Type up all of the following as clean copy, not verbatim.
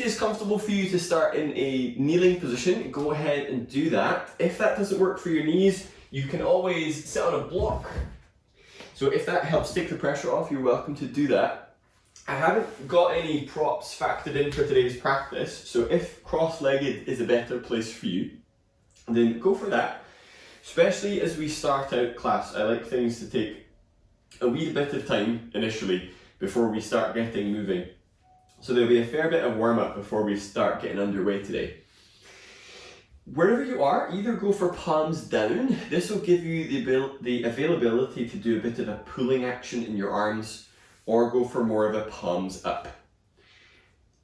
is comfortable for you to start in a kneeling position, go ahead and do that. If that doesn't work for your knees, you can always sit on a block. So if that helps take the pressure off, you're welcome to do that. I haven't got any props factored in for today's practice, so if cross-legged is a better place for you, then go for that. Especially as we start out class, I like things to take a wee bit of time initially before we start getting moving. So there'll be a fair bit of warm-up before we start getting underway today. Wherever you are, either go for palms down. This will give you the availability to do a bit of a pulling action in your arms, or go for more of a palms up.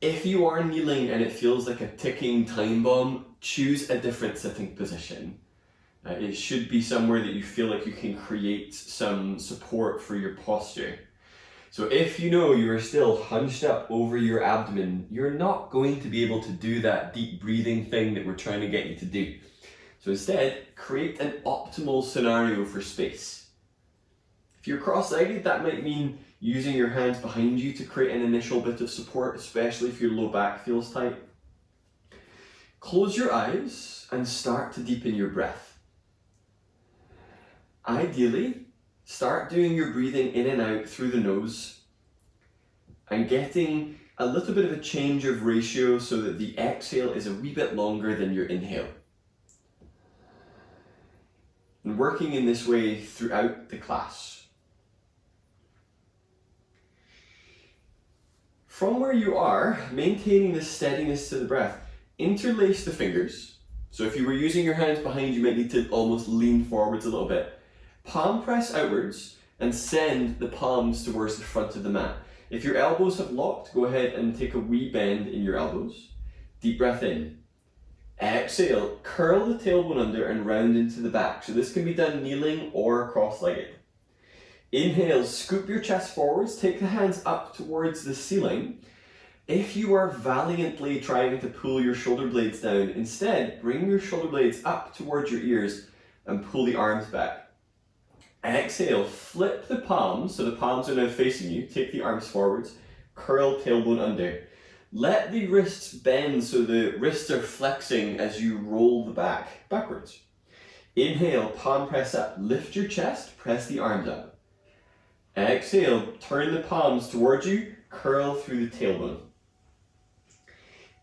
If you are kneeling and it feels like a ticking time bomb, choose a different sitting position. It should be somewhere that you feel like you can create some support for your posture. So if you know you are still hunched up over your abdomen, you're not going to be able to do that deep breathing thing that we're trying to get you to do. So instead, create an optimal scenario for space. If you're cross-legged, that might mean using your hands behind you to create an initial bit of support, especially if your low back feels tight. Close your eyes and start to deepen your breath. Ideally, start doing your breathing in and out through the nose and getting a little bit of a change of ratio so that the exhale is a wee bit longer than your inhale. And working in this way throughout the class. From where you are, maintaining the steadiness to the breath, interlace the fingers. So if you were using your hands behind, you might need to almost lean forwards a little bit. Palm press outwards and send the palms towards the front of the mat. If your elbows have locked, go ahead and take a wee bend in your elbows. Deep breath in. Exhale, curl the tailbone under and round into the back. So this can be done kneeling or cross-legged. Inhale, scoop your chest forwards, take the hands up towards the ceiling. If you are valiantly trying to pull your shoulder blades down, instead bring your shoulder blades up towards your ears and pull the arms back. Exhale, flip the palms, so the palms are now facing you. Take the arms forwards, curl tailbone under. Let the wrists bend so the wrists are flexing as you roll the back backwards. Inhale, palm press up, lift your chest, press the arms up. Exhale, turn the palms towards you, curl through the tailbone.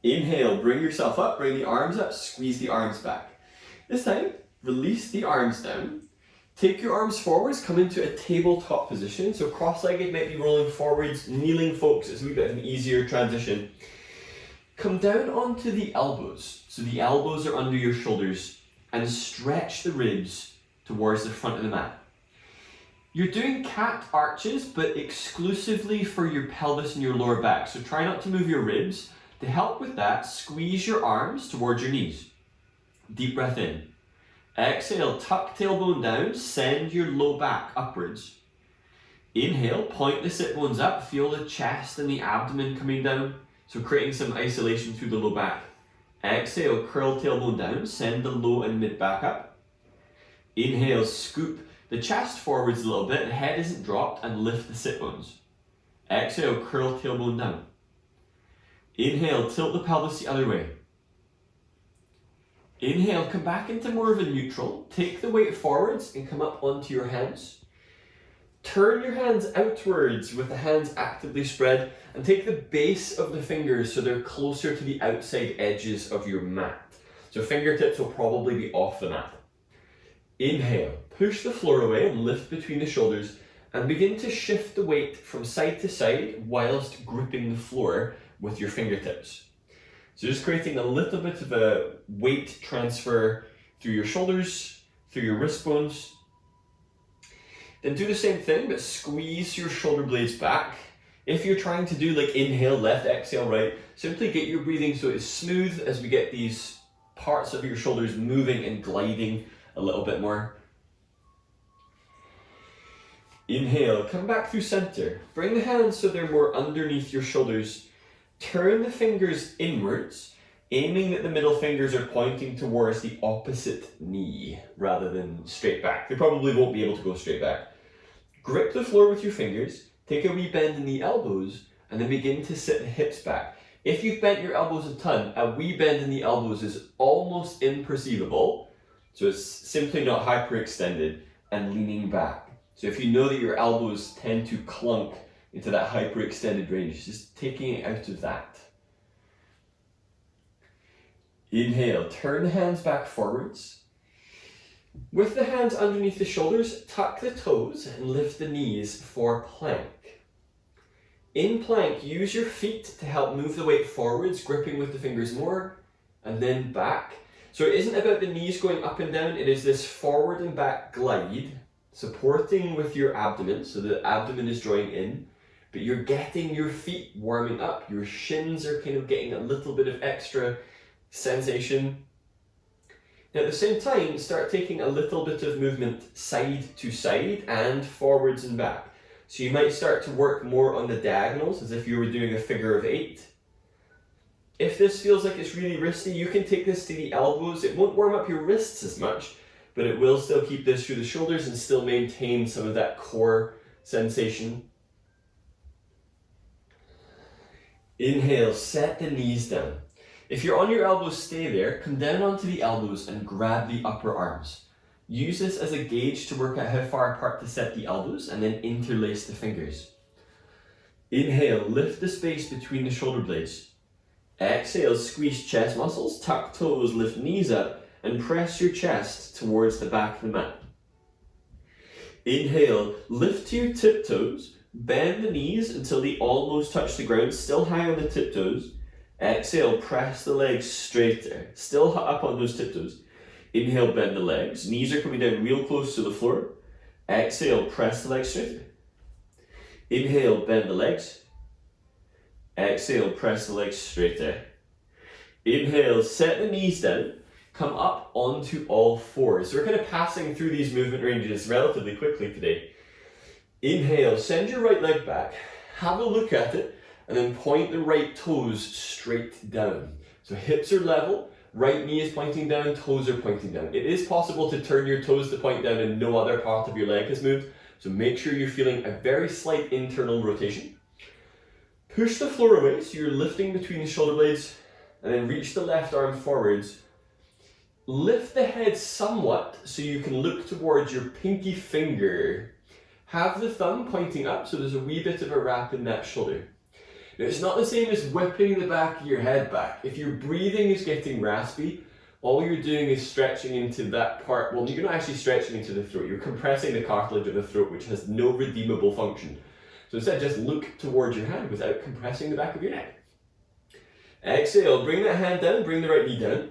Inhale, bring yourself up, bring the arms up, squeeze the arms back. This time, release the arms down. Take your arms forwards, come into a tabletop position. So cross-legged might be rolling forwards, kneeling folks is a wee bit of an easier transition. Come down onto the elbows. So the elbows are under your shoulders and stretch the ribs towards the front of the mat. You're doing cat arches, but exclusively for your pelvis and your lower back. So try not to move your ribs. To help with that, squeeze your arms towards your knees. Deep breath in. Exhale, tuck tailbone down, send your low back upwards. Inhale, point the sit bones up, feel the chest and the abdomen coming down, so creating some isolation through the low back. Exhale, curl tailbone down, send the low and mid back up. Inhale, scoop the chest forwards a little bit, head isn't dropped, and lift the sit bones. Exhale, curl tailbone down. Inhale, tilt the pelvis the other way. Inhale, come back into more of a neutral. Take the weight forwards and come up onto your hands. Turn your hands outwards with the hands actively spread and take the base of the fingers so they're closer to the outside edges of your mat. So fingertips will probably be off the mat. Inhale, push the floor away and lift between the shoulders and begin to shift the weight from side to side whilst gripping the floor with your fingertips. So just creating a little bit of a weight transfer through your shoulders, through your wrist bones. Then do the same thing, but squeeze your shoulder blades back. If you're trying to do like inhale left, exhale right, simply get your breathing so it's smooth as we get these parts of your shoulders moving and gliding a little bit more. Inhale, come back through center. Bring the hands so they're more underneath your shoulders. Turn the fingers inwards, aiming that the middle fingers are pointing towards the opposite knee rather than straight back. They probably won't be able to go straight back. Grip the floor with your fingers, take a wee bend in the elbows, and then begin to sit the hips back. If you've bent your elbows a ton, a wee bend in the elbows is almost imperceivable. So it's simply not hyperextended and leaning back. So if you know that your elbows tend to clunk into that hyperextended range, just taking it out of that. Inhale, turn the hands back forwards. With the hands underneath the shoulders, tuck the toes and lift the knees for plank. In plank, use your feet to help move the weight forwards, gripping with the fingers more, and then back. So it isn't about the knees going up and down, it is this forward and back glide, supporting with your abdomen, so the abdomen is drawing in, but you're getting your feet warming up. Your shins are kind of getting a little bit of extra sensation. Now at the same time, start taking a little bit of movement side to side and forwards and back. So you might start to work more on the diagonals as if you were doing a figure of 8. If this feels like it's really wristy, you can take this to the elbows. It won't warm up your wrists as much, but it will still keep this through the shoulders and still maintain some of that core sensation. Inhale, set the knees down. If you're on your elbows, stay there. Come down onto the elbows and grab the upper arms. Use this as a gauge to work out how far apart to set the elbows and then interlace the fingers. Inhale, lift the space between the shoulder blades. Exhale, squeeze chest muscles, tuck toes, lift knees up, and press your chest towards the back of the mat. Inhale, lift to your tiptoes, bend the knees until they almost touch the ground, still high on the tiptoes. Exhale, press the legs straighter, still up on those tiptoes. Inhale, bend the legs, knees are coming down real close to the floor. Exhale, press the legs straighter. Inhale, bend the legs. Exhale, press the legs straighter. Inhale, set the knees down, come up onto all fours. So we're kind of passing through these movement ranges relatively quickly today. Inhale, send your right leg back, have a look at it, and then point the right toes straight down. So hips are level, right knee is pointing down, toes are pointing down. It is possible to turn your toes to point down and no other part of your leg has moved, so make sure you're feeling a very slight internal rotation. Push the floor away, so you're lifting between the shoulder blades, and then reach the left arm forwards. Lift the head somewhat so you can look towards your pinky finger. Have the thumb pointing up, so there's a wee bit of a wrap in that shoulder. Now, it's not the same as whipping the back of your head back. If your breathing is getting raspy, all you're doing is stretching into that part. Well, you're not actually stretching into the throat. You're compressing the cartilage of the throat, which has no redeemable function. So instead, just look towards your hand without compressing the back of your neck. Exhale, bring that hand down, bring the right knee down.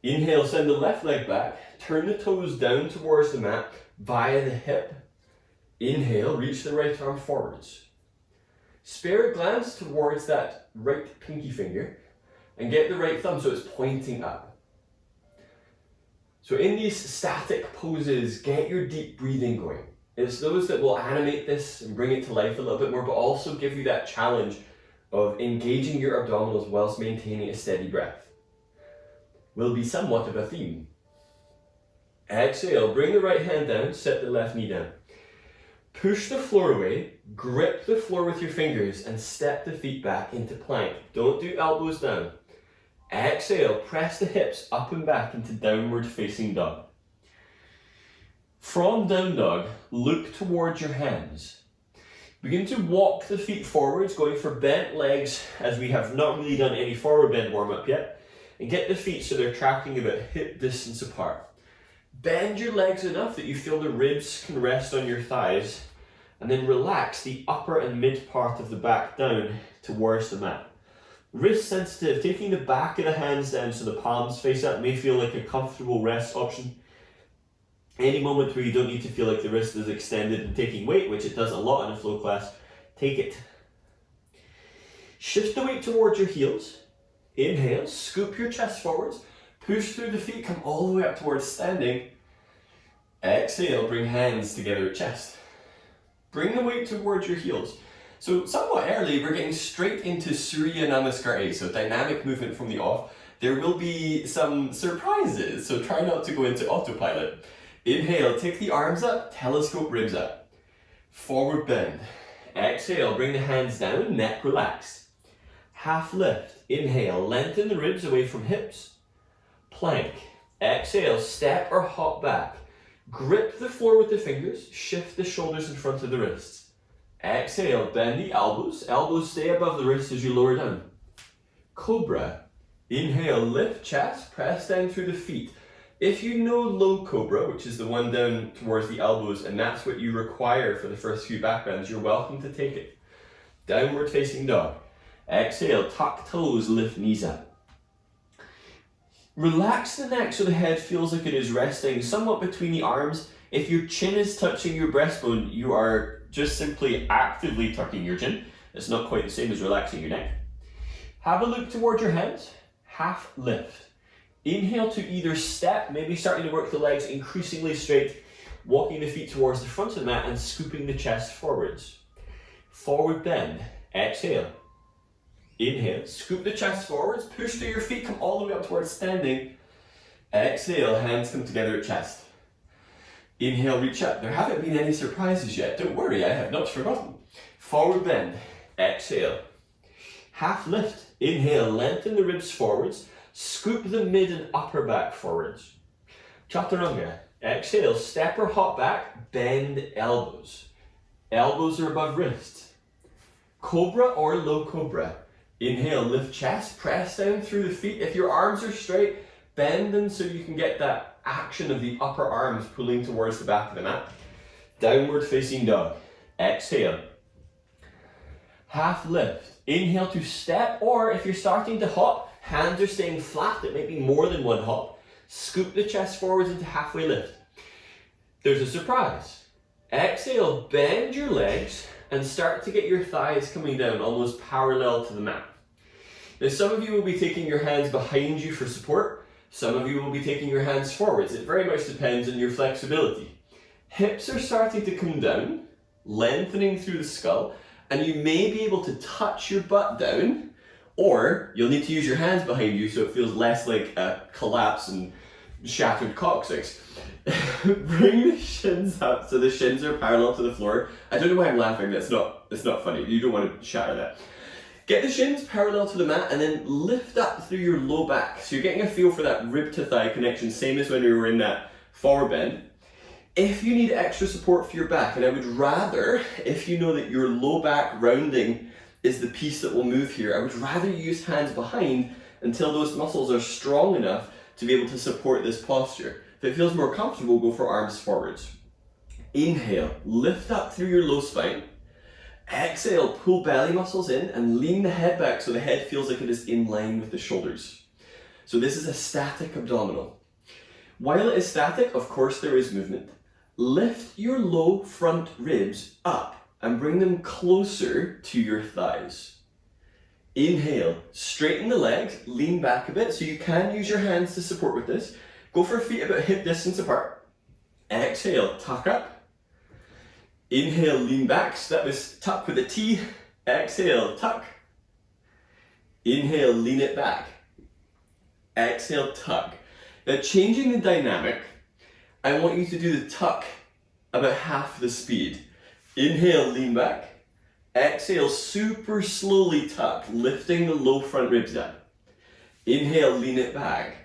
Inhale, send the left leg back. Turn the toes down towards the mat via the hip. Inhale, reach the right arm forwards. Spare a glance towards that right pinky finger and get the right thumb so it's pointing up. So in these static poses, get your deep breathing going. It's those that will animate this and bring it to life a little bit more, but also give you that challenge of engaging your abdominals whilst maintaining a steady breath. Will be somewhat of a theme. Exhale, bring the right hand down, set the left knee down. Push the floor away, grip the floor with your fingers and step the feet back into plank. Don't do elbows down. Exhale, press the hips up and back into downward facing dog. From down dog, look towards your hands. Begin to walk the feet forwards, going for bent legs as we have not really done any forward bend warm up yet. And get the feet so they're tracking about hip distance apart. Bend your legs enough that you feel the ribs can rest on your thighs, and then relax the upper and mid part of the back down towards the mat. Wrist sensitive, taking the back of the hands down so the palms face up may feel like a comfortable rest option. Any moment where you don't need to feel like the wrist is extended and taking weight, which it does a lot in a flow class, take it. Shift the weight towards your heels. Inhale, scoop your chest forwards. Push through the feet, come all the way up towards standing. Exhale, bring hands together at chest. Bring the weight towards your heels. So somewhat early, we're getting straight into Surya namaskar, so dynamic movement from the off. There will be some surprises, so try not to go into autopilot. Inhale, take the arms up, telescope ribs up. Forward bend. Exhale, bring the hands down, neck relaxed. half lift. Inhale, lengthen the ribs away from hips. Plank. Exhale, step or hop back. Grip the floor with the fingers, shift the shoulders in front of the wrists. Exhale, bend the elbows. Elbows stay above the wrists as you lower down. Cobra. Inhale, lift chest, press down through the feet. If you know low cobra, which is the one down towards the elbows, and that's what you require for the first few back bends, you're welcome to take it. Downward facing dog. Exhale, tuck toes, lift knees up. Relax the neck so the head feels like it is resting somewhat between the arms. If your chin is touching your breastbone, you are just simply actively tucking your chin. It's not quite the same as relaxing your neck. Have a look toward your hands. Half lift. Inhale to either step, maybe starting to work the legs increasingly straight, walking the feet towards the front of the mat and scooping the chest forwards. Forward bend. Exhale. Inhale, scoop the chest forwards, push through your feet, come all the way up towards standing. Exhale, hands come together at chest. Inhale, reach up. There haven't been any surprises yet. Don't worry, I have not forgotten. Forward bend. Exhale. Half lift. Inhale, lengthen the ribs forwards. Scoop the mid and upper back forwards. Chaturanga. Exhale, step or hop back, bend elbows. Elbows are above wrists. Cobra or low cobra. Inhale, lift chest, press down through the feet. If your arms are straight, bend them so you can get that action of the upper arms pulling towards the back of the mat. Downward facing dog. Exhale. Half lift. Inhale to step, or if you're starting to hop, hands are staying flat. It might be more than one hop. Scoop the chest forwards into halfway lift. There's a surprise. Exhale, bend your legs and start to get your thighs coming down almost parallel to the mat. Now some of you will be taking your hands behind you for support. Some of you will be taking your hands forwards. It very much depends on your flexibility. Hips are starting to come down, lengthening through the skull, and you may be able to touch your butt down, or you'll need to use your hands behind you so it feels less like a collapse and shattered coccyx. Bring the shins up so the shins are parallel to the floor. I don't know why I'm laughing, it's not funny. You don't want to shatter that. Get the shins parallel to the mat and then lift up through your low back. So you're getting a feel for that rib to thigh connection, same as when we were in that forward bend. If you need extra support for your back, and I would rather, if you know that your low back rounding is the piece that will move here, I would rather use hands behind until those muscles are strong enough to be able to support this posture. If it feels more comfortable, go for arms forwards. Inhale, lift up through your low spine. Exhale, pull belly muscles in and lean the head back so the head feels like it is in line with the shoulders. So this is a static abdominal. While it is static, of course there is movement. Lift your low front ribs up and bring them closer to your thighs. Inhale, straighten the legs, lean back a bit so you can use your hands to support with this. Go for feet about hip distance apart. Exhale, tuck up. Inhale, lean back. So that was tuck with a T. Exhale, tuck. Inhale, lean it back. Exhale, tuck. Now changing the dynamic, I want you to do the tuck about half the speed. Inhale, lean back. Exhale, super slowly tuck, lifting the low front ribs up. Inhale, lean it back.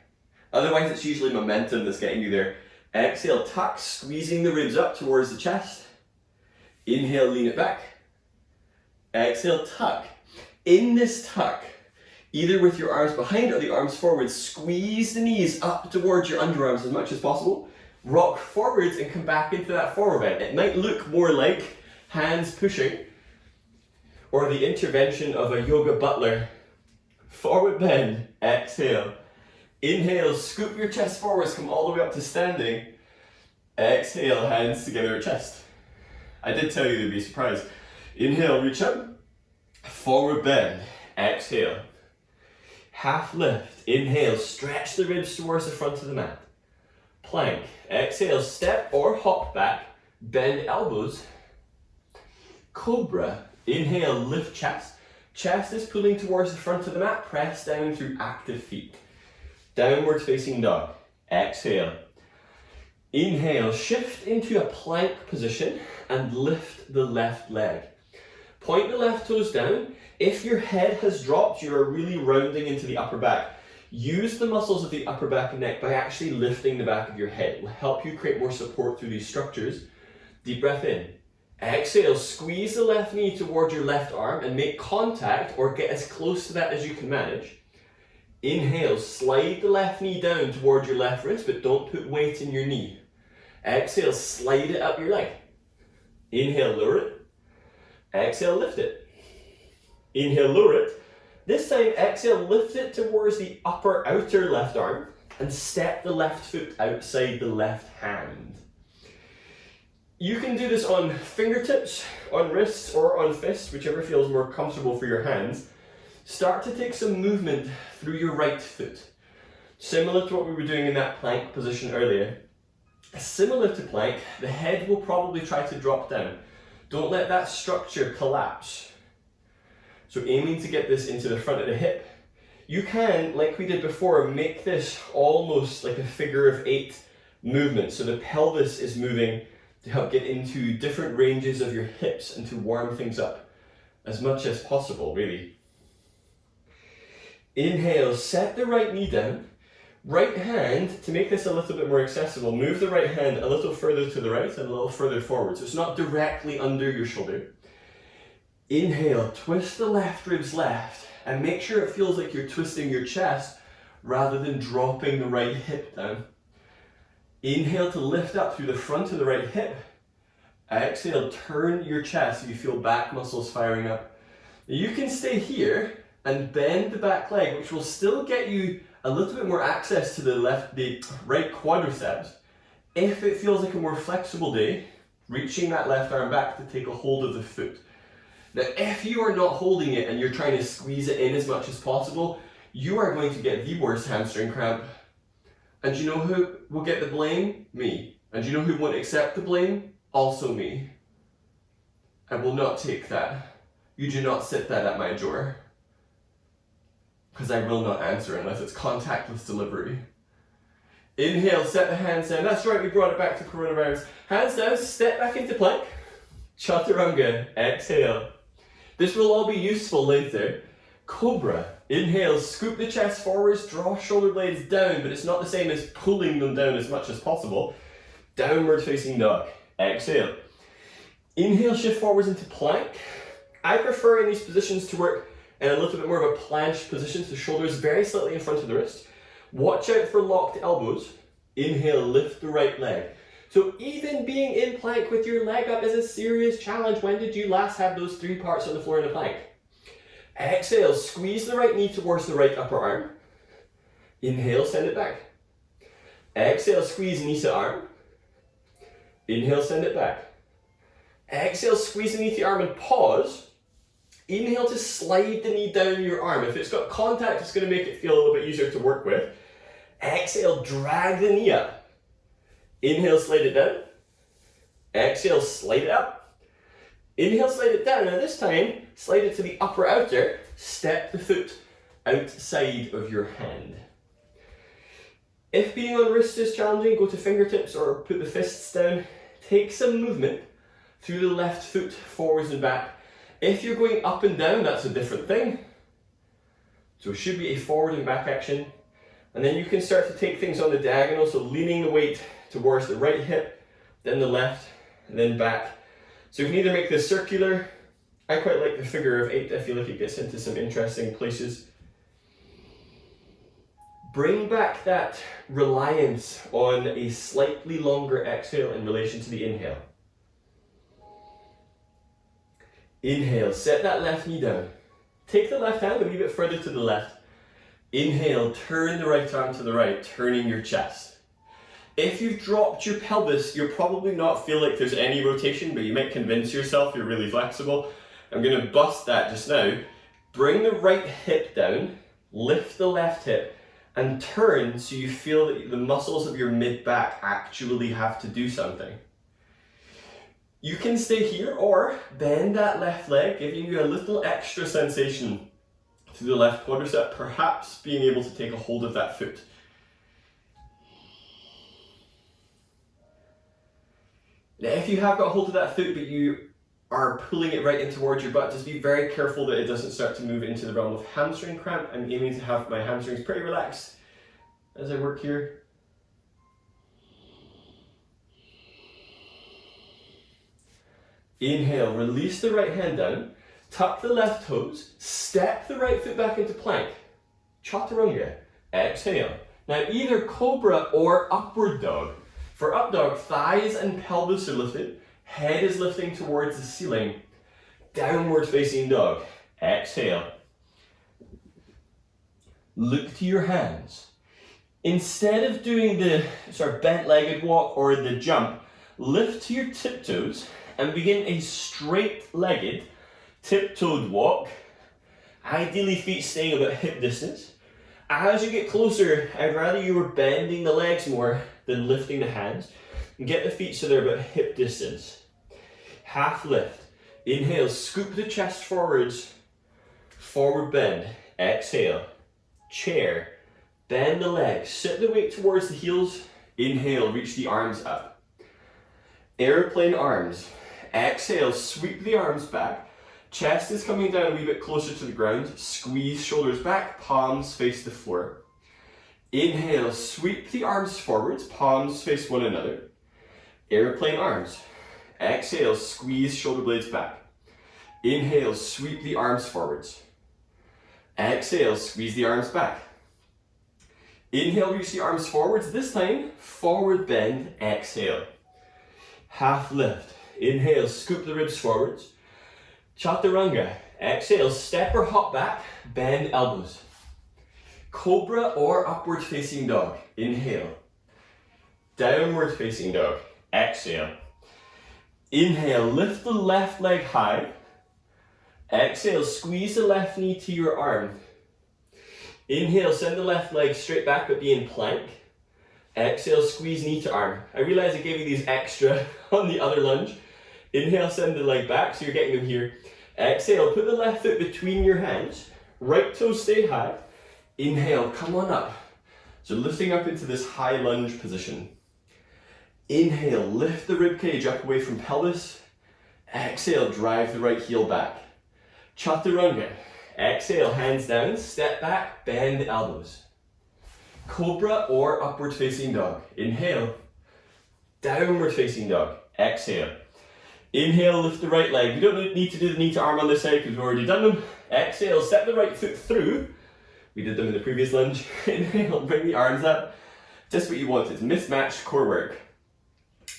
Otherwise, it's usually momentum that's getting you there. Exhale, tuck, squeezing the ribs up towards the chest. Inhale, lean it back. Exhale, tuck. In this tuck, either with your arms behind or the arms forward, squeeze the knees up towards your underarms as much as possible. Rock forwards and come back into that forward bend. It might look more like hands pushing or the intervention of a yoga butler. Forward bend, exhale. Inhale, scoop your chest forwards, come all the way up to standing. Exhale, hands together at chest. I did tell you there'd be a surprise. Inhale, reach up. Forward bend, exhale. Half lift, inhale, stretch the ribs towards the front of the mat. Plank, exhale, step or hop back, bend elbows. Cobra, inhale, lift chest. Chest is pulling towards the front of the mat, press down through active feet. Downward facing dog, exhale. Inhale, shift into a plank position and lift the left leg. Point the left toes down. If your head has dropped, you are really rounding into the upper back. Use the muscles of the upper back and neck by actually lifting the back of your head. It will help you create more support through these structures. Deep breath in. Exhale, squeeze the left knee toward your left arm and make contact or get as close to that as you can manage. Inhale, slide the left knee down toward your left wrist, but don't put weight in your knee. Exhale, slide it up your leg. Inhale, lower it. Exhale, lift it. Inhale, lower it. This time, exhale, lift it towards the upper outer left arm and step the left foot outside the left hand. You can do this on fingertips, on wrists, or on fists, whichever feels more comfortable for your hands. Start to take some movement through your right foot. Similar to what we were doing in that plank position earlier. Similar to plank, the head will probably try to drop down. Don't let that structure collapse. So aiming to get this into the front of the hip. You can, like we did before, make this almost like a figure of 8 movement. So the pelvis is moving to help get into different ranges of your hips and to warm things up as much as possible, really. Inhale, set the right knee down. Right hand, to make this a little bit more accessible, move the right hand a little further to the right and a little further forward, so it's not directly under your shoulder. Inhale, twist the left ribs left, and make sure it feels like you're twisting your chest rather than dropping the right hip down. Inhale to lift up through the front of the right hip. Exhale, turn your chest so you feel back muscles firing up. You can stay here and bend the back leg, which will still get you a little bit more access to the right quadriceps. If it feels like a more flexible day, reaching that left arm back to take a hold of the foot. Now, if you are not holding it and you're trying to squeeze it in as much as possible, you are going to get the worst hamstring cramp. And you know who will get the blame? Me. And you know who won't accept the blame? Also me. I will not take that. You do not sit that at my door. Because I will not answer unless it's contactless delivery. Inhale, set the hands down. That's right, we brought it back to coronavirus. Hands down, step back into plank. Chaturanga, exhale. This will all be useful later. Cobra, inhale, scoop the chest forwards, draw shoulder blades down, but it's not the same as pulling them down as much as possible. Downward facing dog, exhale. Inhale, shift forwards into plank. I prefer in these positions to work in a little bit more of a planche position, so shoulders very slightly in front of the wrist. Watch out for locked elbows. Inhale, lift the right leg. So even being in plank with your leg up is a serious challenge. When did you last have those 3 parts on the floor in a plank? Exhale, squeeze the right knee towards the right upper arm. Inhale, send it back. Exhale, squeeze knee to arm. Inhale, send it back. Exhale, squeeze the knee to arm and pause. Inhale to slide the knee down your arm. If it's got contact, it's going to make it feel a little bit easier to work with. Exhale, drag the knee up. Inhale, slide it down. Exhale, slide it up. Inhale, slide it down. Now this time, slide it to the upper outer. Step the foot outside of your hand. If being on wrist is challenging, go to fingertips or put the fists down. Take some movement through the left foot, forwards and back. If you're going up and down, that's a different thing. So it should be a forward and back action. And then you can start to take things on the diagonal, so leaning the weight towards the right hip, then the left, and then back. So you can either make this circular. I quite like the figure of 8. I feel like it gets into some interesting places. Bring back that reliance on a slightly longer exhale in relation to the inhale. Inhale, set that left knee down. Take the left hand a wee bit further to the left. Inhale, turn the right arm to the right, turning your chest. If you've dropped your pelvis, you'll probably not feel like there's any rotation, but you might convince yourself you're really flexible. I'm going to bust that just now. Bring the right hip down, lift the left hip, and turn so you feel that the muscles of your mid-back actually have to do something. You can stay here or bend that left leg, giving you a little extra sensation through the left quadricep, perhaps being able to take a hold of that foot. Now, if you have got hold of that foot but you are pulling it right in towards your butt, just be very careful that it doesn't start to move into the realm of hamstring cramp. I'm aiming to have my hamstrings pretty relaxed as I work here. Inhale, release the right hand down, tuck the left toes, step the right foot back into plank. Chaturanga, exhale. Now either cobra or upward dog. For up dog, thighs and pelvis are lifted, head is lifting towards the ceiling. Downward facing dog, exhale. Look to your hands. Instead of doing the sort of bent-legged walk or the jump, lift to your tiptoes and begin a straight-legged, tiptoed walk. Ideally feet staying about hip distance. As you get closer, I'd rather you were bending the legs more than lifting the hands. And get the feet so they're about hip distance. Half lift. Inhale, scoop the chest forwards. Forward bend. Exhale. Chair. Bend the legs. Sit the weight towards the heels. Inhale, reach the arms up. Airplane arms. Exhale, sweep the arms back. Chest is coming down a wee bit closer to the ground. Squeeze shoulders back, palms face the floor. Inhale, sweep the arms forwards, palms face one another. Airplane arms. Exhale, squeeze shoulder blades back. Inhale, sweep the arms forwards. Exhale, squeeze the arms back. Inhale, reach the arms forwards. This time, forward bend, exhale. Half lift. Inhale, scoop the ribs forwards. Chaturanga. Exhale, step or hop back, bend elbows. Cobra or upward facing dog. Inhale. Downward facing dog. Exhale. Inhale, lift the left leg high. Exhale, squeeze the left knee to your arm. Inhale, send the left leg straight back but be in plank. Exhale, squeeze knee to arm. I realize I gave you these extra on the other lunge. Inhale, send the leg back so you're getting them here. Exhale, put the left foot between your hands. Right toes stay high. Inhale, come on up. So lifting up into this high lunge position. Inhale, lift the rib cage up away from pelvis. Exhale, drive the right heel back. Chaturanga. Exhale, hands down, step back, bend elbows. Cobra or upward facing dog. Inhale. Downward facing dog. Exhale. Inhale, lift the right leg. You don't need to do the knee to arm on this side because we've already done them. Exhale, step the right foot through. We did them in the previous lunge. Inhale, bring the arms up. Just what you want, it's mismatched core work.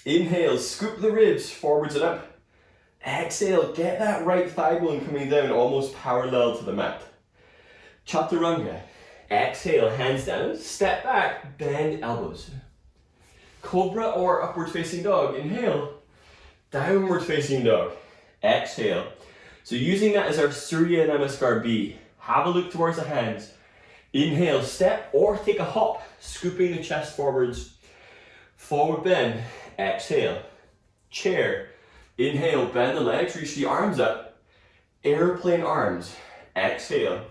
Inhale, scoop the ribs forwards and up. Exhale, get that right thigh bone coming down almost parallel to the mat. Chaturanga. Exhale, hands down, step back, bend elbows. Cobra or upward facing dog. Inhale. Downward facing dog. Exhale. So using that as our Surya namaskar B. Have a look towards the hands. Inhale, step or take a hop, scooping the chest forwards. Forward bend. Exhale. Chair. Inhale, bend the legs, reach the arms up. Airplane arms. Exhale.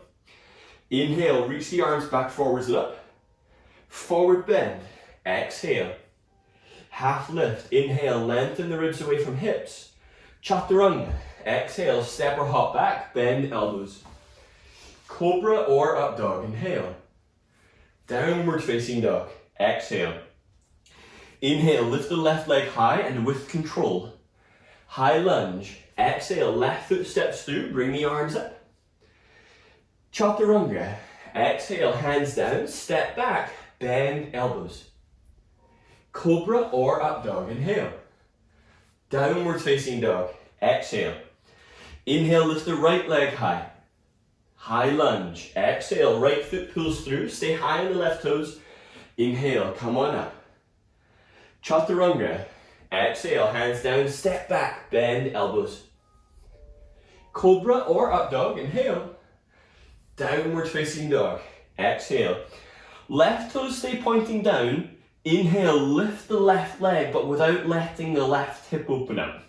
Inhale, reach the arms back forwards and up. Forward bend. Exhale. Half lift. Inhale, lengthen the ribs away from hips. Chaturanga. Exhale, step or hop back, bend elbows. Cobra or up dog. Inhale. Downward facing dog. Exhale. Inhale, lift the left leg high and with control. High lunge. Exhale, left foot steps through, bring the arms up. Chaturanga. Exhale, hands down, step back, bend elbows. Cobra or up dog. Inhale. Downward facing dog. Exhale. Inhale, lift the right leg high. High lunge. Exhale, right foot pulls through, stay high on the left toes. Inhale, come on up. Chaturanga. Exhale, hands down, step back, bend elbows. Cobra or up dog. Inhale. Downward facing dog. Exhale. Left toes stay pointing down. Inhale, lift the left leg, but without letting the left hip open up.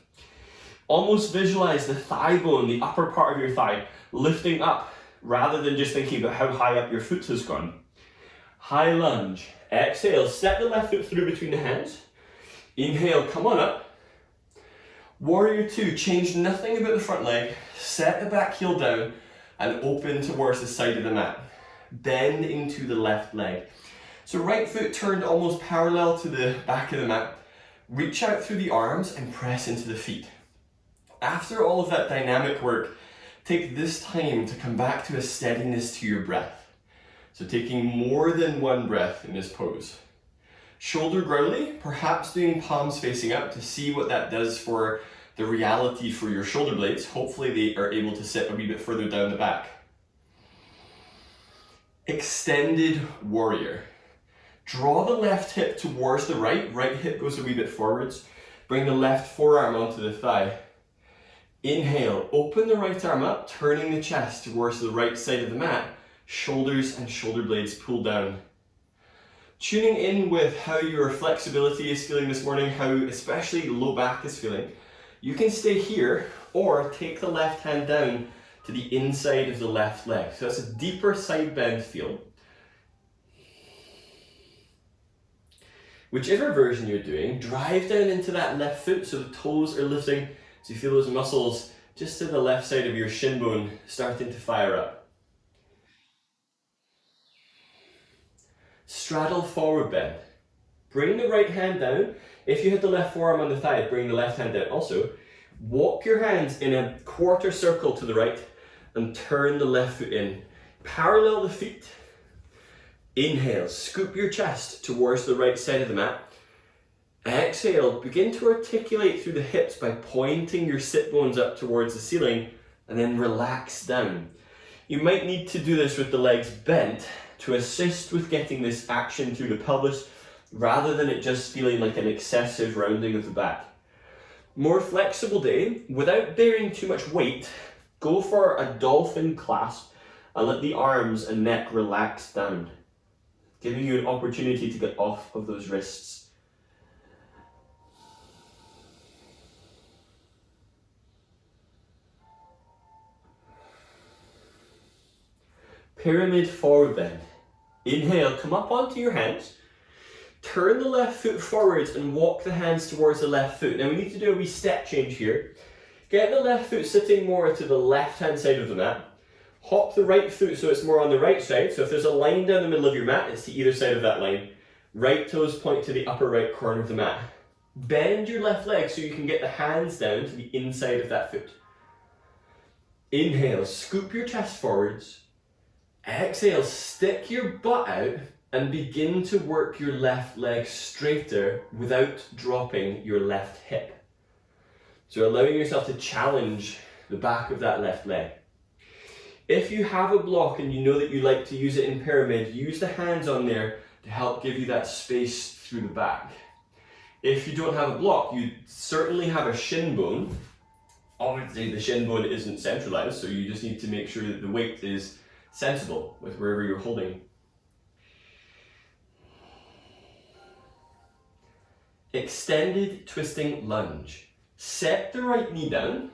Almost visualize the thigh bone, the upper part of your thigh, lifting up, rather than just thinking about how high up your foot has gone. High lunge. Exhale, step the left foot through between the hands. Inhale, come on up. Warrior 2, change nothing about the front leg, set the back heel down and open towards the side of the mat. Bend into the left leg. So right foot turned almost parallel to the back of the mat. Reach out through the arms and press into the feet. After all of that dynamic work, take this time to come back to a steadiness to your breath. So taking more than one breath in this pose. Shoulder growly, perhaps doing palms facing up to see what that does for the reality for your shoulder blades. Hopefully they are able to sit a wee bit further down the back. Extended warrior. Draw the left hip towards the right hip goes a wee bit forwards. Bring the left forearm onto the thigh. Inhale, open the right arm up, turning the chest towards the right side of the mat. Shoulders and shoulder blades pull down. Tuning in with how your flexibility is feeling this morning, how especially the low back is feeling. You can stay here or take the left hand down to the inside of the left leg. So that's a deeper side bend feel. Whichever version you're doing, drive down into that left foot so the toes are lifting. So you feel those muscles just to the left side of your shin bone starting to fire up. Straddle forward bend. Bring the right hand down. If you had the left forearm on the thigh, bring the left hand down. Also, walk your hands in a quarter circle to the right and turn the left foot in. Parallel the feet. Inhale, scoop your chest towards the right side of the mat. Exhale, begin to articulate through the hips by pointing your sit bones up towards the ceiling and then relax down. You might need to do this with the legs bent to assist with getting this action through the pelvis rather than it just feeling like an excessive rounding of the back. More flexible day, without bearing too much weight, go for a dolphin clasp and let the arms and neck relax down, giving you an opportunity to get off of those wrists. Pyramid forward bend. Inhale, come up onto your hands. Turn the left foot forwards and walk the hands towards the left foot. Now we need to do a wee step change here. Get the left foot sitting more to the left hand side of the mat. Hop the right foot so it's more on the right side. So if there's a line down the middle of your mat, it's to either side of that line. Right toes point to the upper right corner of the mat. Bend your left leg so you can get the hands down to the inside of that foot. Inhale, scoop your chest forwards. Exhale, stick your butt out and begin to work your left leg straighter without dropping your left hip. So allowing yourself to challenge the back of that left leg. If you have a block and you know that you like to use it in pyramid, use the hands on there to help give you that space through the back. If you don't have a block, you certainly have a shin bone. Obviously the shin bone isn't centralized, so you just need to make sure that the weight is sensible with wherever you're holding. Extended twisting lunge. Set the right knee down.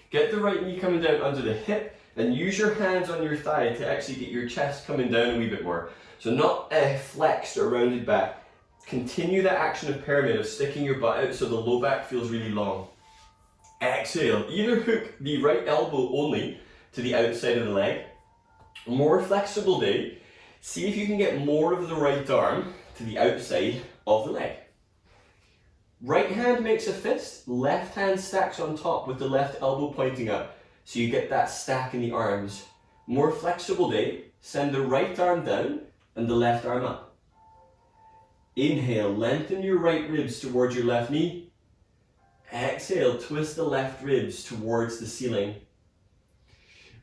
Get the right knee coming down under the hip and use your hands on your thigh to actually get your chest coming down a wee bit more. So not flexed or rounded back. Continue that action of pyramid of sticking your butt out so the low back feels really long. Exhale, either hook the right elbow only to the outside of the leg. More flexible day, see if you can get more of the right arm to the outside of the leg. Right hand makes a fist, left hand stacks on top with the left elbow pointing up, so you get that stack in the arms. More flexible day, send the right arm down and the left arm up. Inhale, lengthen your right ribs towards your left knee. Exhale, twist the left ribs towards the ceiling.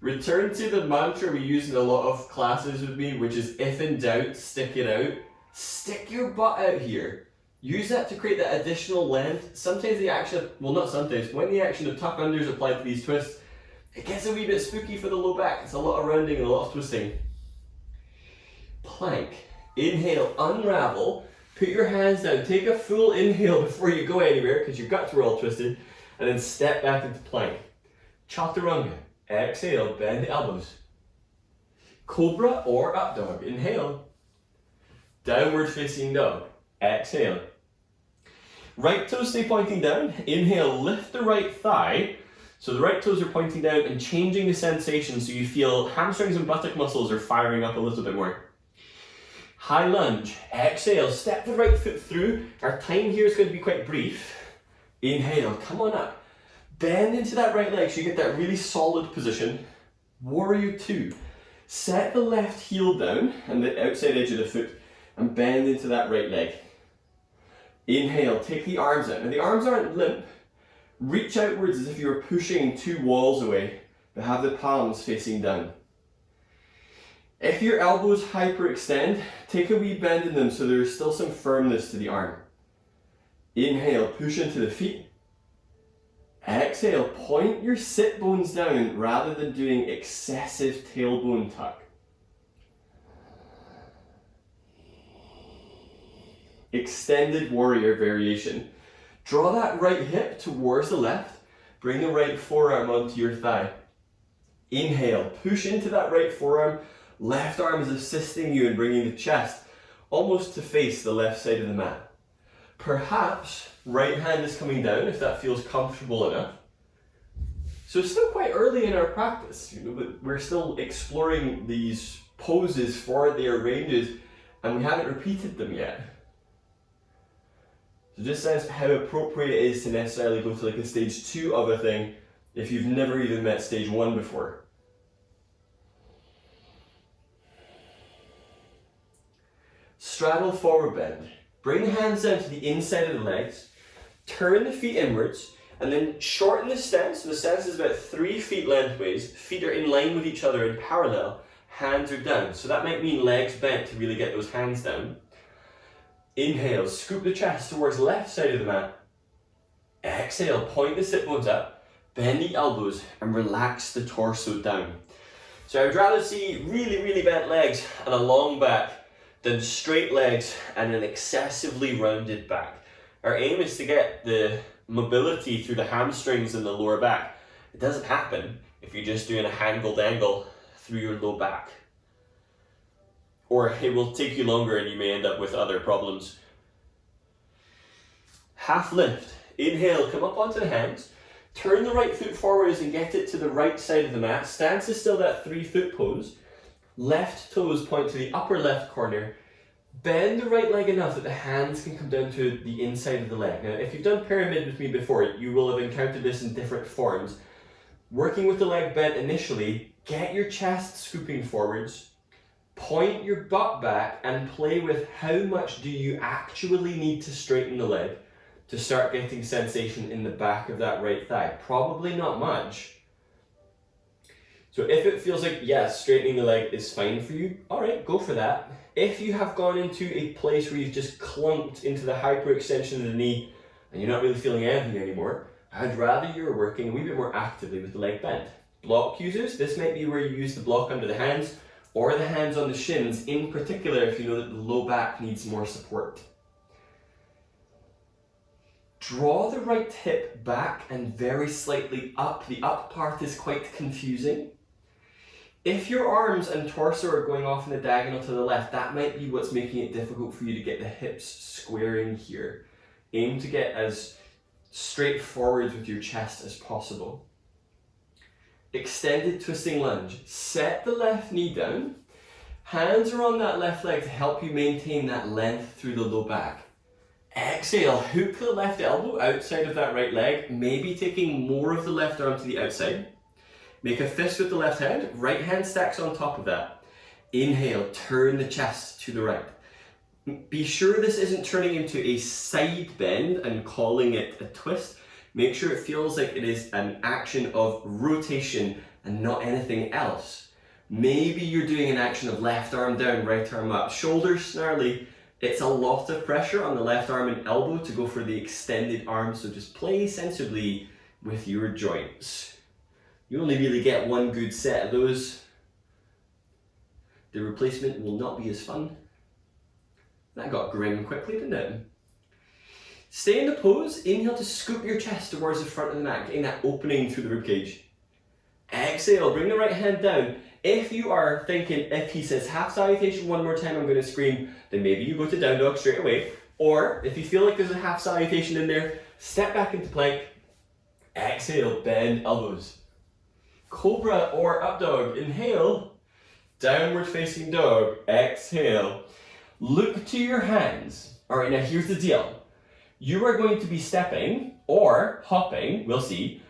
Return to the mantra we use in a lot of classes with me, which is if in doubt, stick it out. Stick your butt out here. Use that to create that additional length. Sometimes the action of, well not sometimes, when the action of tuck under is applied to these twists, it gets a wee bit spooky for the low back. It's a lot of rounding and a lot of twisting. Plank. Inhale, unravel, put your hands down, take a full inhale before you go anywhere because your guts were all twisted, and then step back into plank. Chaturanga. Exhale, bend the elbows. Cobra or up dog. Inhale. Downward facing dog. Exhale. Right toes stay pointing down. Inhale, lift the right thigh. So the right toes are pointing down and changing the sensation so you feel hamstrings and buttock muscles are firing up a little bit more. High lunge. Exhale, step the right foot through. Our time here is going to be quite brief. Inhale, come on up. Bend into that right leg so you get that really solid position. Warrior two. Set the left heel down and the outside edge of the foot and bend into that right leg. Inhale, take the arms out. Now the arms aren't limp. Reach outwards as if you're pushing two walls away, but have the palms facing down. If your elbows hyperextend, take a wee bend in them so there's still some firmness to the arm. Inhale, push into the feet. Exhale, point your sit bones down rather than doing excessive tailbone tuck. Extended warrior variation. Draw that right hip towards the left. Bring the right forearm onto your thigh. Inhale, push into that right forearm. Left arm is assisting you in bringing the chest almost to face the left side of the mat. Perhaps right hand is coming down if that feels comfortable enough. So it's still quite early in our practice, but we're still exploring these poses for their ranges and we haven't repeated them yet. So just sense how appropriate it is to necessarily go to like a stage 2 of a thing if you've never even met stage 1 before. Straddle forward bend. Bring the hands down to the inside of the legs, turn the feet inwards, and then shorten the stance. So the stance is about 3 feet lengthways. Feet are in line with each other in parallel. Hands are down. So that might mean legs bent to really get those hands down. Inhale, scoop the chest towards left side of the mat. Exhale, point the sit bones up, bend the elbows, and relax the torso down. So I would rather see really, really bent legs and a long back than straight legs and an excessively rounded back. Our aim is to get the mobility through the hamstrings and the lower back. It doesn't happen if you're just doing a angled angle through your low back. Or it will take you longer and you may end up with other problems. Half lift. Inhale, come up onto the hands. Turn the right foot forwards and get it to the right side of the mat. Stance is still that 3-foot pose. Left toes point to the upper left corner. Bend the right leg enough that the hands can come down to the inside of the leg. Now, if you've done pyramid with me before, you will have encountered this in different forms. Working with the leg bent initially, get your chest scooping forwards, point your butt back and play with how much do you actually need to straighten the leg to start getting sensation in the back of that right thigh. Probably not much. So if it feels like, yes, straightening the leg is fine for you, all right, go for that. If you have gone into a place where you've just clunked into the hyperextension of the knee and you're not really feeling anything anymore, I'd rather you're working a wee bit more actively with the leg bent. Block users, this might be where you use the block under the hands or the hands on the shins, in particular if you know that the low back needs more support. Draw the right hip back and very slightly up. The up part is quite confusing. If your arms and torso are going off in the diagonal to the left, that might be what's making it difficult for you to get the hips squaring here. Aim to get as straight forwards with your chest as possible. Extended twisting lunge. Set the left knee down. Hands are on that left leg to help you maintain that length through the low back. Exhale, hook the left elbow outside of that right leg, maybe taking more of the left arm to the outside. Make a fist with the left hand, right hand stacks on top of that. Inhale, turn the chest to the right. Be sure this isn't turning into a side bend and calling it a twist. Make sure it feels like it is an action of rotation and not anything else. Maybe you're doing an action of left arm down, right arm up. Shoulders snarly. It's a lot of pressure on the left arm and elbow to go for the extended arm, so just play sensibly with your joints. You only really get one good set of those. The replacement will not be as fun. That got grim quickly, didn't it? Stay in the pose. Inhale to scoop your chest towards the front of the mat, getting that opening through the ribcage. Exhale, bring the right hand down. If you are thinking, if he says half salutation one more time, I'm going to scream, then maybe you go to down dog straight away. Or if you feel like there's a half salutation in there, step back into plank, exhale, bend elbows. Cobra or up dog, inhale, downward facing dog, exhale. Look to your hands. All right, now here's the deal. You are going to be stepping or hopping, we'll see,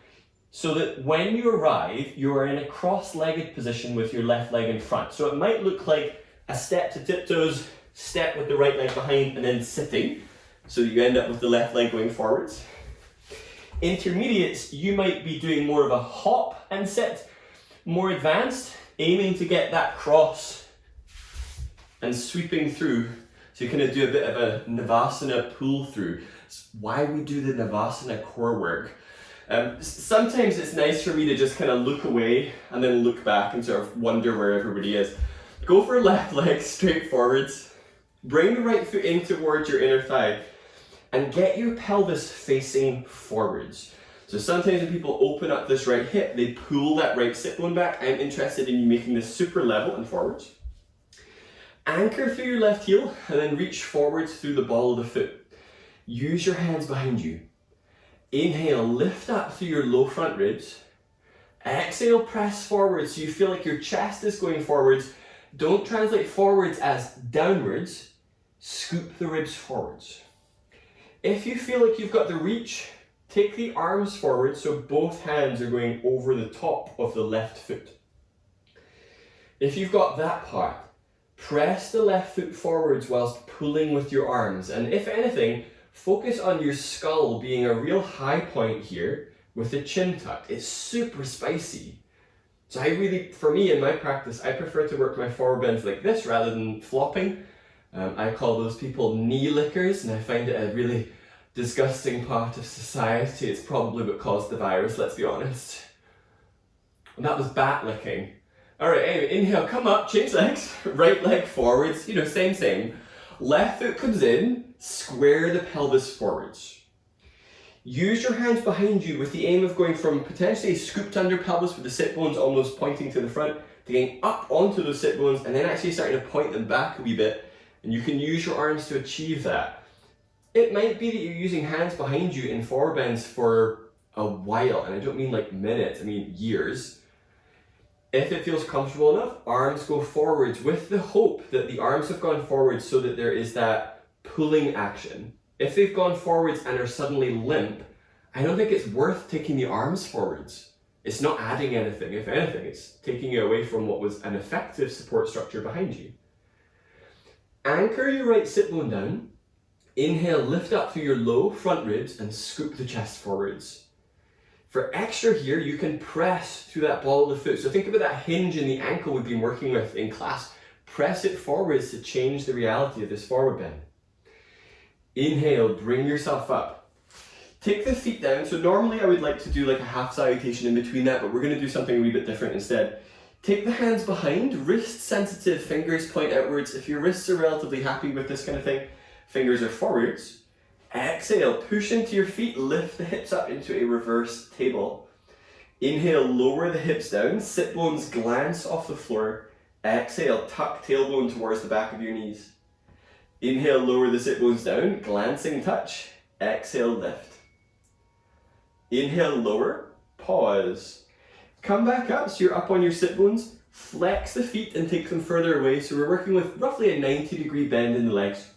so that when you arrive, you are in a cross-legged position with your left leg in front. So it might look like a step to tiptoes, step with the right leg behind, and then sitting. So you end up with the left leg going forwards. Intermediates, you might be doing more of a hop and sit. More advanced, aiming to get that cross and sweeping through. So you kind of do a bit of a Navasana pull through. It's why we do the Navasana core work. Sometimes it's nice for me to just kind of look away and then look back and sort of wonder where everybody is. Go for left leg straight forwards. Bring the right foot in towards your inner thigh and get your pelvis facing forwards. So sometimes when people open up this right hip, they pull that right sit bone back. I'm interested in you making this super level and forwards. Anchor through your left heel and then reach forwards through the ball of the foot. Use your hands behind you. Inhale, lift up through your low front ribs. Exhale, press forwards so you feel like your chest is going forwards. Don't translate forwards as downwards. Scoop the ribs forwards. If you feel like you've got the reach, take the arms forward so both hands are going over the top of the left foot. If you've got that part, press the left foot forwards whilst pulling with your arms. And if anything, focus on your skull being a real high point here with the chin tucked. It's super spicy. So for me in my practice, I prefer to work my forward bends like this rather than flopping. I call those people knee lickers, and I find it a really disgusting part of society. It's probably what caused the virus, let's be honest. And that was bat licking. All right, anyway, inhale, come up, change legs, right leg forwards, same. Left foot comes in, square the pelvis forwards. Use your hands behind you with the aim of going from potentially scooped under pelvis with the sit bones almost pointing to the front, to getting up onto those sit bones and then actually starting to point them back a wee bit. And you can use your arms to achieve that. It might be that you're using hands behind you in forward bends for a while, and I don't mean like minutes, I mean years. If it feels comfortable enough, arms go forwards with the hope that the arms have gone forwards so that there is that pulling action. If they've gone forwards and are suddenly limp, I don't think it's worth taking the arms forwards. It's not adding anything. If anything, it's taking you away from what was an effective support structure behind you. Anchor your right sit bone down. Inhale, lift up through your low front ribs and scoop the chest forwards. For extra here, you can press through that ball of the foot. So think about that hinge in the ankle we've been working with in class. Press it forwards to change the reality of this forward bend. Inhale, bring yourself up. Take the feet down. So normally I would like to do like a half salutation in between that, but we're going to do something a wee bit different instead. Take the hands behind, wrist sensitive, fingers point outwards. If your wrists are relatively happy with this kind of thing, fingers are forwards. Exhale, push into your feet, lift the hips up into a reverse table. Inhale, lower the hips down, sit bones glance off the floor. Exhale, tuck tailbone towards the back of your knees. Inhale, lower the sit bones down, glancing touch. Exhale, lift. Inhale, lower, pause. Come back up so you're up on your sit bones. Flex the feet and take them further away. So we're working with roughly a 90-degree bend in the legs.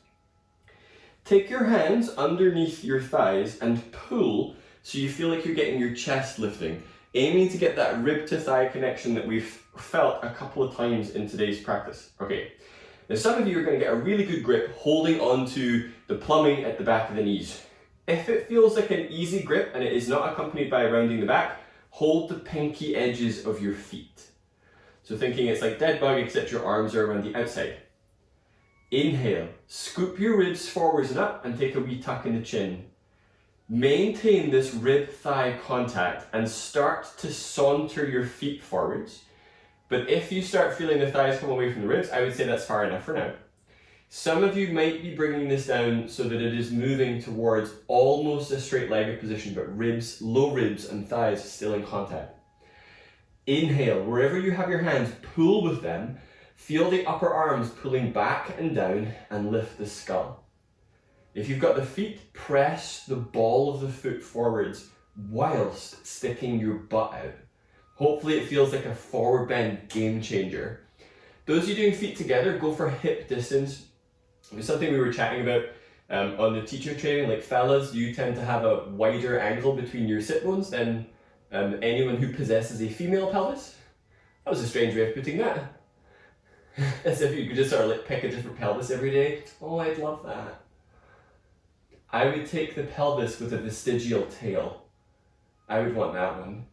Take your hands underneath your thighs and pull so you feel like you're getting your chest lifting, aiming to get that rib to thigh connection that we've felt a couple of times in today's practice. Okay, now some of you are going to get a really good grip holding onto the plumbing at the back of the knees. If it feels like an easy grip and it is not accompanied by rounding the back, hold the pinky edges of your feet. So thinking it's like dead bug except your arms are around the outside. Inhale, scoop your ribs forwards and up and take a wee tuck in the chin. Maintain this rib-thigh contact and start to saunter your feet forwards. But if you start feeling the thighs come away from the ribs, I would say that's far enough for now. Some of you might be bringing this down so that it is moving towards almost a straight-legged position, but ribs, low ribs and thighs still in contact. Inhale, wherever you have your hands, pull with them. Feel the upper arms pulling back and down and lift the skull. If you've got the feet, press the ball of the foot forwards whilst sticking your butt out. Hopefully it feels like a forward bend game changer. Those of you doing feet together, go for hip distance. It's something we were chatting about on the teacher training. Like fellas, you tend to have a wider angle between your sit bones than anyone who possesses a female pelvis. That was a strange way of putting that. As if you could just sort of like pick a different pelvis every day. Oh, I'd love that. I would take the pelvis with a vestigial tail. I would want that one.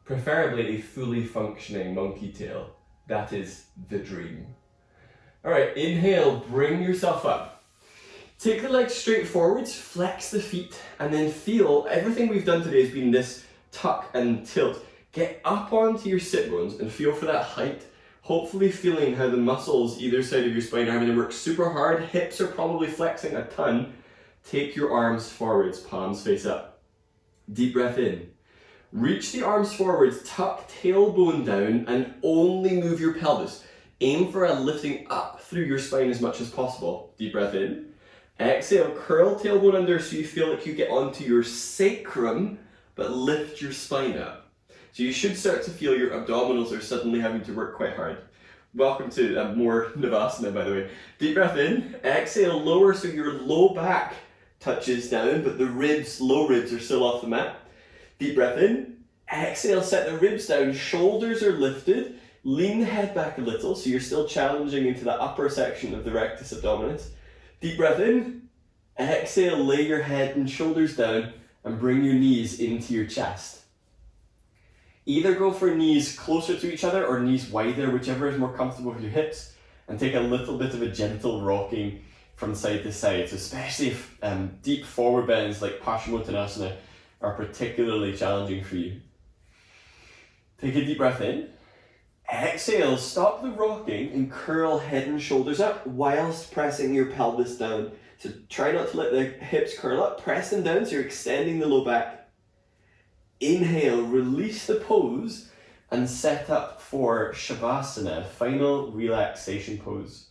Preferably a fully functioning monkey tail. That is the dream. Alright, inhale, bring yourself up. Take the legs straight forwards, flex the feet, and then feel everything we've done today has been this tuck and tilt. Get up onto your sit bones and feel for that height. Hopefully feeling how the muscles either side of your spine are having to work super hard. Hips are probably flexing a ton. Take your arms forwards, palms face up. Deep breath in. Reach the arms forwards, tuck tailbone down, and only move your pelvis. Aim for a lifting up through your spine as much as possible. Deep breath in. Exhale, curl tailbone under so you feel like you get onto your sacrum, but lift your spine up. So you should start to feel your abdominals are suddenly having to work quite hard. Welcome to more Navasana, by the way. Deep breath in. Exhale, lower so your low back touches down, but the ribs, low ribs, are still off the mat. Deep breath in. Exhale, set the ribs down, shoulders are lifted. Lean the head back a little so you're still challenging into the upper section of the rectus abdominis. Deep breath in. Exhale, lay your head and shoulders down and bring your knees into your chest. Either go for knees closer to each other or knees wider, whichever is more comfortable with your hips, and take a little bit of a gentle rocking from side to side. So especially if deep forward bends like Paschimottanasana are particularly challenging for you. Take a deep breath in. Exhale, stop the rocking and curl head and shoulders up whilst pressing your pelvis down. So try not to let the hips curl up, press them down so you're extending the low back. Inhale, release the pose and set up for Savasana, final relaxation pose.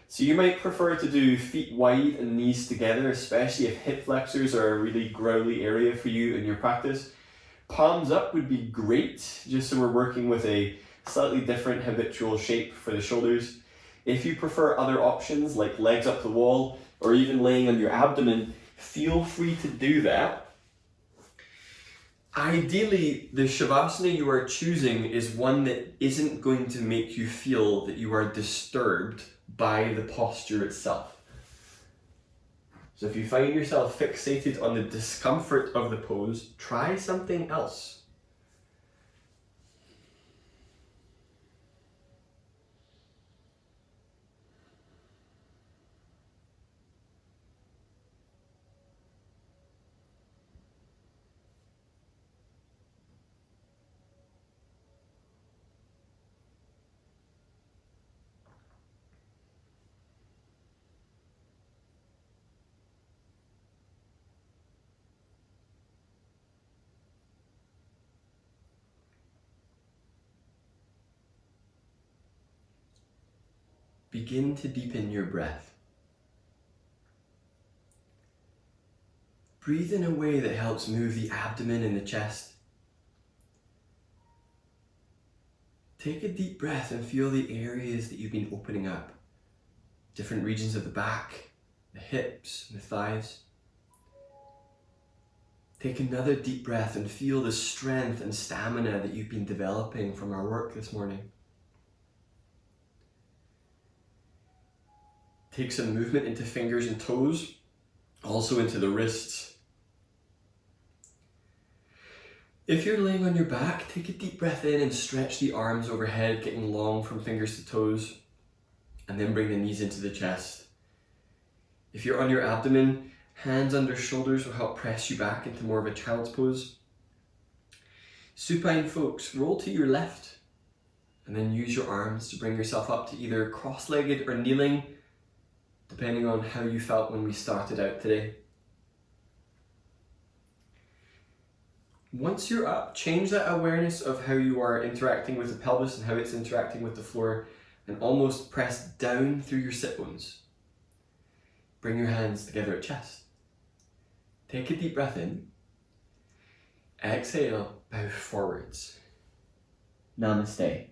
So you might prefer to do feet wide and knees together, especially if hip flexors are a really growly area for you in your practice. Palms up would be great, just so we're working with a slightly different habitual shape for the shoulders. If you prefer other options like legs up the wall or even laying on your abdomen, feel free to do that. Ideally, the Shavasana you are choosing is one that isn't going to make you feel that you are disturbed by the posture itself. So if you find yourself fixated on the discomfort of the pose, try something else. Begin to deepen your breath. Breathe in a way that helps move the abdomen and the chest. Take a deep breath and feel the areas that you've been opening up. Different regions of the back, the hips, the thighs. Take another deep breath and feel the strength and stamina that you've been developing from our work this morning. Take some movement into fingers and toes, also into the wrists. If you're laying on your back, take a deep breath in and stretch the arms overhead, getting long from fingers to toes, and then bring the knees into the chest. If you're on your abdomen, hands under shoulders will help press you back into more of a child's pose. Supine folks, roll to your left, and then use your arms to bring yourself up to either cross-legged or kneeling, depending on how you felt when we started out today. Once you're up, change that awareness of how you are interacting with the pelvis and how it's interacting with the floor, and almost press down through your sit bones. bring your hands together at chest. Take a deep breath in. Exhale, bow forwards. Namaste.